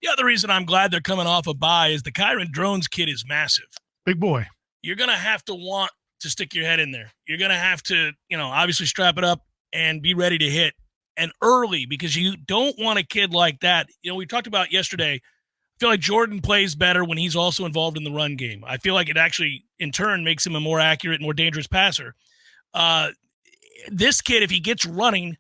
The other reason I'm glad they're coming off a bye is the Kyron Drones kid is massive. Big boy. You're going to have to want to stick your head in there. You're going to have to, obviously strap it up and be ready to hit and early, because you don't want a kid like that. We talked about yesterday, I feel like Jordan plays better when he's also involved in the run game. I feel like it actually, in turn, makes him a more accurate and more dangerous passer. This kid, if he gets running,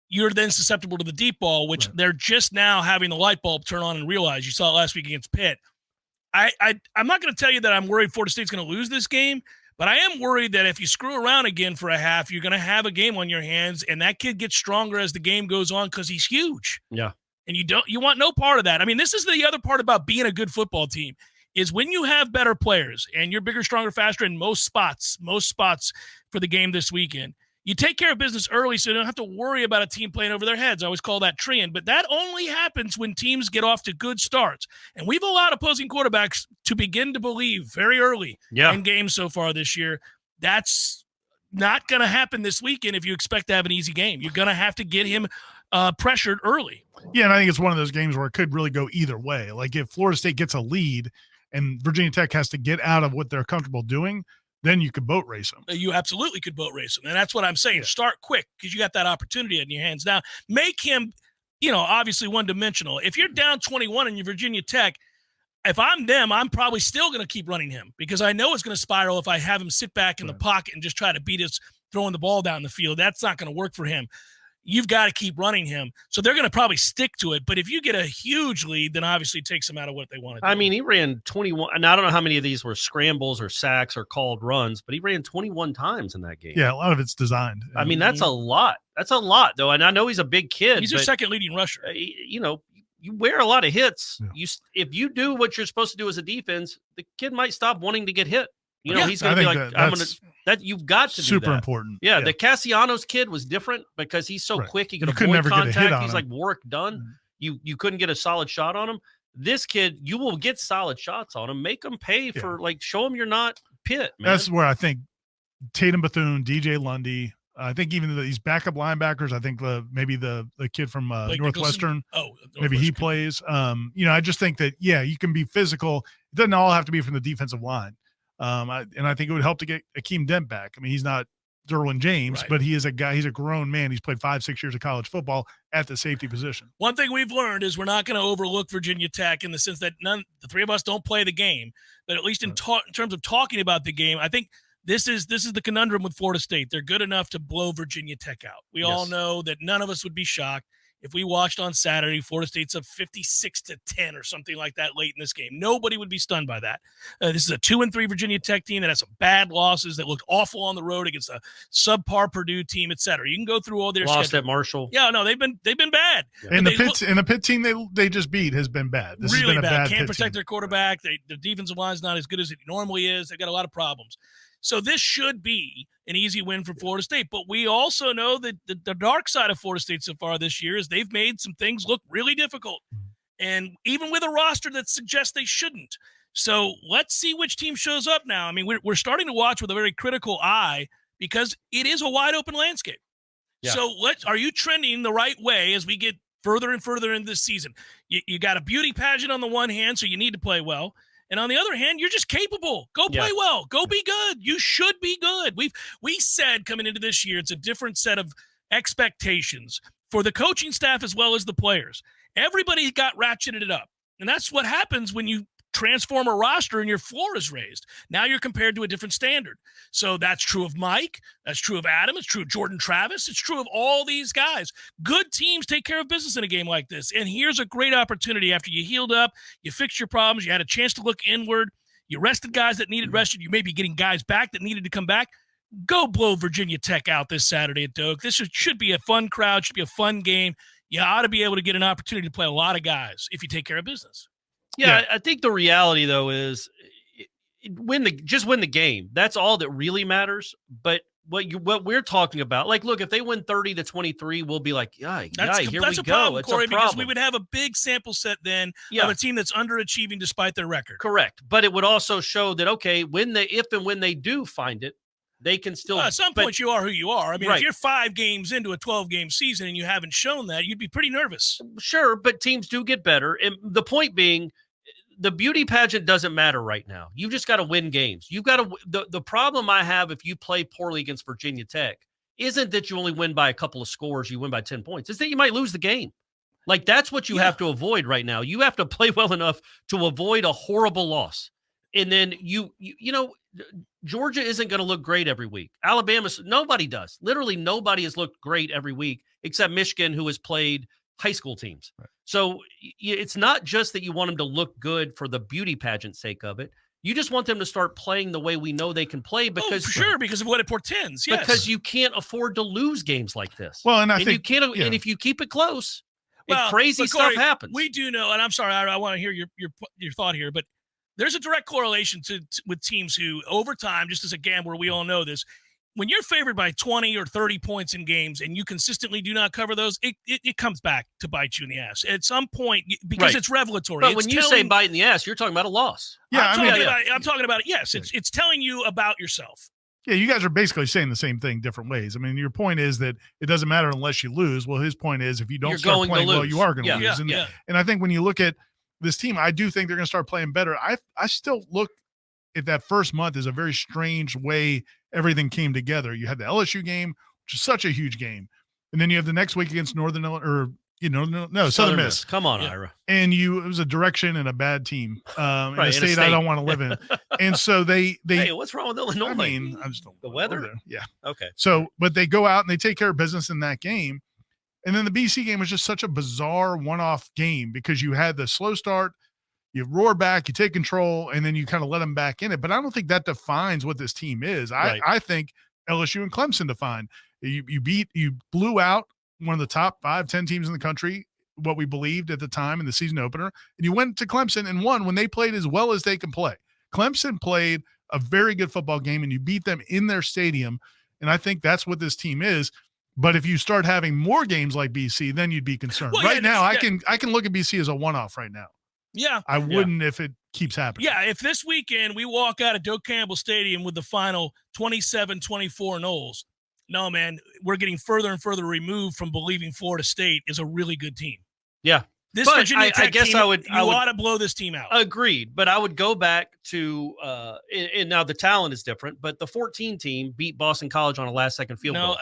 you're then susceptible to the deep ball, which they're just now having the light bulb turn on and realize. You saw it last week against Pitt. I'm not going to tell you that I'm worried Florida State's going to lose this game, but I am worried that if you screw around again for a half, you're going to have a game on your hands, and that kid gets stronger as the game goes on because he's huge. Yeah. And you want no part of that. I mean, this is the other part about being a good football team, is when you have better players and you're bigger, stronger, faster in most spots for the game this weekend, you take care of business early so you don't have to worry about a team playing over their heads. I always call that treeing, but that only happens when teams get off to good starts. And we've allowed opposing quarterbacks to begin to believe very early in games so far this year. That's not going to happen this weekend if you expect to have an easy game. You're going to have to get him pressured early. Yeah, and I think it's one of those games where it could really go either way. Like if Florida State gets a lead and Virginia Tech has to get out of what they're comfortable doing, then you could boat race them. You absolutely could boat race them. And that's what I'm saying. Yeah. Start quick because you got that opportunity in your hands now. Make him, obviously one-dimensional. If you're down 21 and you're Virginia Tech, if I'm them, I'm probably still going to keep running him because I know it's going to spiral if I have him sit back in the pocket and just try to beat us throwing the ball down the field. That's not going to work for him. You've got to keep running him. So they're going to probably stick to it. But if you get a huge lead, then obviously it takes them out of what they want to do. I mean, he ran 21. And I don't know how many of these were scrambles or sacks or called runs, but he ran 21 times in that game. Yeah, a lot of it's designed. I mean, that's a lot. That's a lot, though. And I know he's a big kid. He's your second leading rusher. You wear a lot of hits. Yeah. If you do what you're supposed to do as a defense, the kid might stop wanting to get hit. He's going to be like, I'm going to – that you've got to do that. Super important. Yeah, the Cassianos kid was different because he's so quick. He could avoid contact. He's like work done. Mm-hmm. You couldn't get a solid shot on him. This kid, you will get solid shots on him. Make him pay for show him you're not Pitt, man. That's where I think Tatum Bethune, DJ Lundy, I think even these backup linebackers, I think maybe the kid from Northwestern, maybe he plays. I just think that, you can be physical. It doesn't all have to be from the defensive line. I think it would help to get Akeem Dent back. I mean, he's not Derwin James, but he is a guy. He's a grown man. He's played 5-6 years of college football at the safety position. One thing we've learned is we're not going to overlook Virginia Tech in the sense that the three of us don't play the game, but at least in terms of talking about the game, I think this is the conundrum with Florida State. They're good enough to blow Virginia Tech out. We all know that none of us would be shocked if we watched on Saturday, Florida State's up 56-10 or something like that late in this game. Nobody would be stunned by that. This is a 2-3 Virginia Tech team that has some bad losses that looked awful on the road against a subpar Purdue team, et cetera. You can go through all their lost at Marshall. Yeah, no, they've been bad. Yeah. And the Pitt team they just beat has been bad. This really has been a bad. Can't Pitt protect team. Their quarterback. The defensive line's not as good as it normally is. They've got a lot of problems. So this should be an easy win for Florida State. But we also know that the dark side of Florida State so far this year is they've made some things look really difficult. And even with a roster that suggests they shouldn't. So let's see which team shows up now. I mean, we're starting to watch with a very critical eye because it is a wide open landscape. Yeah. So are you trending the right way as we get further and further into this season? You got a beauty pageant on the one hand, so you need to play well. And on the other hand, you're just capable. Go play well. Go be good. You should be good. We said coming into this year, it's a different set of expectations for the coaching staff as well as the players. Everybody got ratcheted up. And that's what happens when you transform a roster and your floor is raised. Now you're compared to a different standard. So that's true of Mike. That's true of Adam. It's true of Jordan Travis. It's true of all these guys. Good teams take care of business in a game like this. And here's a great opportunity after you healed up, you fixed your problems, you had a chance to look inward, you rested guys that needed rested, you may be getting guys back that needed to come back. Go blow Virginia Tech out this Saturday at Doak. This should be a fun crowd, should be a fun game. You ought to be able to get an opportunity to play a lot of guys if you take care of business. Yeah, I think the reality, though, is win the game. That's all that really matters. But what we're talking about, like, look, if they win 30-23, we'll be like, here we go. It's a problem, because we would have a big sample set then of a team that's underachieving despite their record. Correct. But it would also show that, okay, if and when they do find it, They can still. At some point, you are who you are. I mean, right. if you're 5 games into a 12-game season and you haven't shown that, you'd be pretty nervous. Sure, but teams do get better. And the point being, the beauty pageant doesn't matter right now. You just got to win games. You've got to. The problem I have if you play poorly against Virginia Tech isn't that you only win by a couple of scores, you win by 10 points. It's that you might lose the game. Like, that's what you have to avoid right now. You have to play well enough to avoid a horrible loss. And then you know, Georgia isn't going to look great every week. Alabama, nobody does. Literally nobody has looked great every week except Michigan, who has played high school teams. Right. So it's not just that you want them to look good for the beauty pageant sake of it. You just want them to start playing the way we know they can play because because of what it portends. Yes. Because you can't afford to lose games like this. Well, and I think you can't. And if you keep it close, crazy stuff happens. We do know, and I'm sorry, I want to hear your thought here, but there's a direct correlation with teams who, over time, just as a gambler, we all know this. When you're favored by 20 or 30 points in games and you consistently do not cover those, it comes back to bite you in the ass at some point because it's revelatory. But when you say bite in the ass, you're talking about a loss. Yeah, I'm talking about it. Yes, it's telling you about yourself. Yeah, you guys are basically saying the same thing different ways. I mean, your point is that it doesn't matter unless you lose. Well, his point is if you don't start playing well, you are going to lose. And I think when you look at this team, I do think they're going to start playing better. I still look at that first month as a very strange way everything came together. You had the LSU game, which is such a huge game. And then you have the next week against Southern Miss. Come on, Ira. And it was a direction and a bad team in a state I don't want to live in. And so they hey, what's wrong with Illinois? I mean, I just don't the weather. There. Yeah. Okay. So, but they go out and they take care of business in that game. And then the BC game was just such a bizarre one-off game because you had the slow start, you roar back, you take control, and then you kind of let them back in it. But I don't think that defines what this team is. I think LSU and Clemson define. You blew out one of the top 5-10 teams in the country, what we believed at the time in the season opener, and you went to Clemson and won when they played as well as they can play. Clemson played a very good football game, and you beat them in their stadium, and I think that's what this team is. But if you start having more games like BC, then you'd be concerned. Well, now, I can look at BC as a one-off right now. Yeah. I wouldn't if it keeps happening. Yeah, if this weekend we walk out of Doak Campbell Stadium with the final 27-24 Noles, no, man, we're getting further and further removed from believing Florida State is a really good team. Yeah. This Virginia Tech team, I ought to blow this team out. Agreed. But I would go back to and now the talent is different, but the 14 team beat Boston College on a last-second field goal.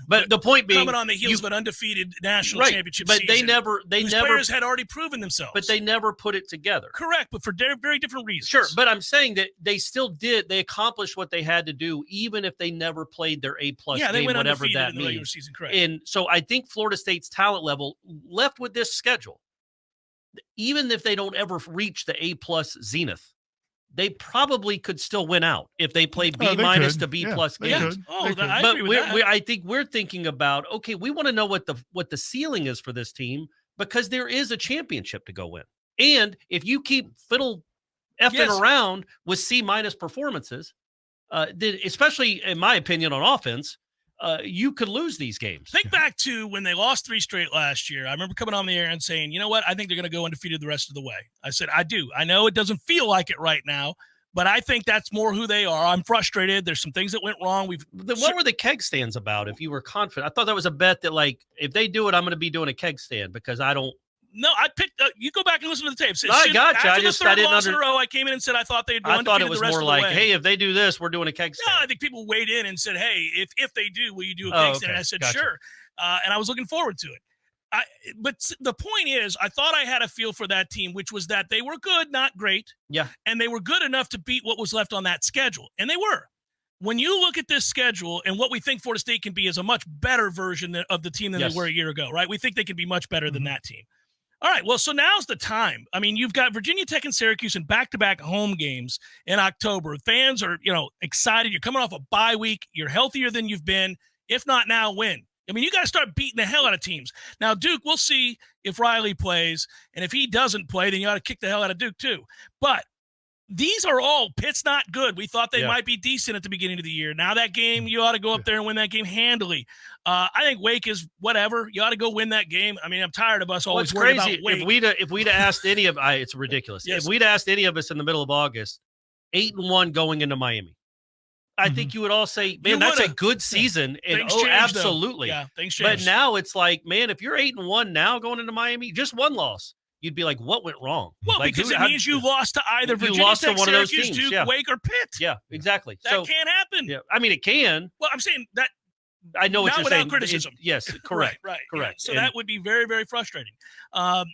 But the point being, coming on the heels of an undefeated national championship but season. They never players had already proven themselves. But they never put it together. Correct, but for very different reasons. Sure, but I'm saying that they still did. They accomplished what they had to do, even if they never played their A-plus game, they went whatever that in the regular season. Correct. And so I think Florida State's talent level left with this schedule, even if they don't ever reach the A-plus zenith, they probably could still win out if they play B- to B+ games. I think we're thinking about, okay, we want to know what the ceiling is for this team because there is a championship to go win. And if you keep effing around with C- performances, then especially in my opinion on offense, you could lose these games. Think back to when they lost 3 straight last year. I remember coming on the air and saying, you know what? I think they're going to go undefeated the rest of the way. I said, I do. I know it doesn't feel like it right now, but I think that's more who they are. I'm frustrated. There's some things that went wrong. What were the keg stands about if you were confident? I thought that was a bet that, like, if they do it, I'm going to be doing a keg stand because I don't. No, I picked. You go back and listen to the tapes. I got you. After the third loss in a row, I came in and said I thought they'd go undefeated. I thought it was more like, hey, if they do this, we're doing a keg stand. No, I think people weighed in and said, hey, if they do, will you do a keg stand? And I said, sure. And I was looking forward to it. But the point is, I thought I had a feel for that team, which was that they were good, not great. Yeah. And they were good enough to beat what was left on that schedule. And they were. When you look at this schedule and what we think Florida State can be is a much better version of the team than they were a year ago, right? We think they can be much better than that team. All right, well, so now's the time. I mean, you've got Virginia Tech and Syracuse in back-to-back home games in October. Fans are, excited. You're coming off a bye week. You're healthier than you've been. If not now, when? I mean, you got to start beating the hell out of teams. Now, Duke, we'll see if Riley plays. And if he doesn't play, then you ought to kick the hell out of Duke too. But these are all Pitt's not good. We thought they might be decent at the beginning of the year. Now that game, you ought to go up there and win that game handily. I think Wake is whatever. You ought to go win that game. I mean, I'm tired of us always worrying about Wake. If we'd asked any of it's ridiculous. If we'd asked any of us in the middle of August, 8-1 going into Miami, I think you would all say, man, that's a good season. And absolutely. Yeah, things changed. But now it's like, man, if you're 8-1 now going into Miami, just one loss, you'd be like, what went wrong? Well, like, because it means you lost to either Virginia Tech, one Syracuse, of those teams, Duke, Wake, or Pitt. Yeah, exactly. That can't happen. Yeah, I mean, it can. Well, I'm saying that. I know what you're saying. Criticism. Yes, correct. Right. Correct. Yeah. So that would be very, very frustrating. And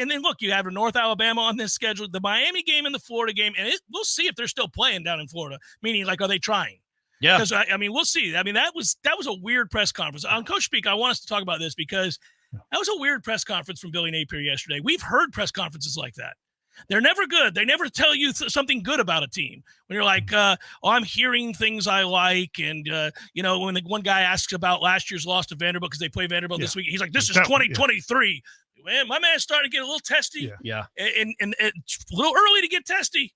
then look, you have North Alabama on this schedule, the Miami game and the Florida game, and we'll see if they're still playing down in Florida. Meaning, like, are they trying? Yeah. Because I mean, we'll see. I mean, that was a weird press conference. On Coach Speak, I want us to talk about this because that was a weird press conference from Billy Napier yesterday. We've heard press conferences like that. They're never good. They never tell you something good about a team. When you're like, I'm hearing things I like. And, when the one guy asks about last year's loss to Vanderbilt because they play Vanderbilt this week, he's like, this is 2023. Man, my man's starting to get a little testy. Yeah. And it's a little early to get testy.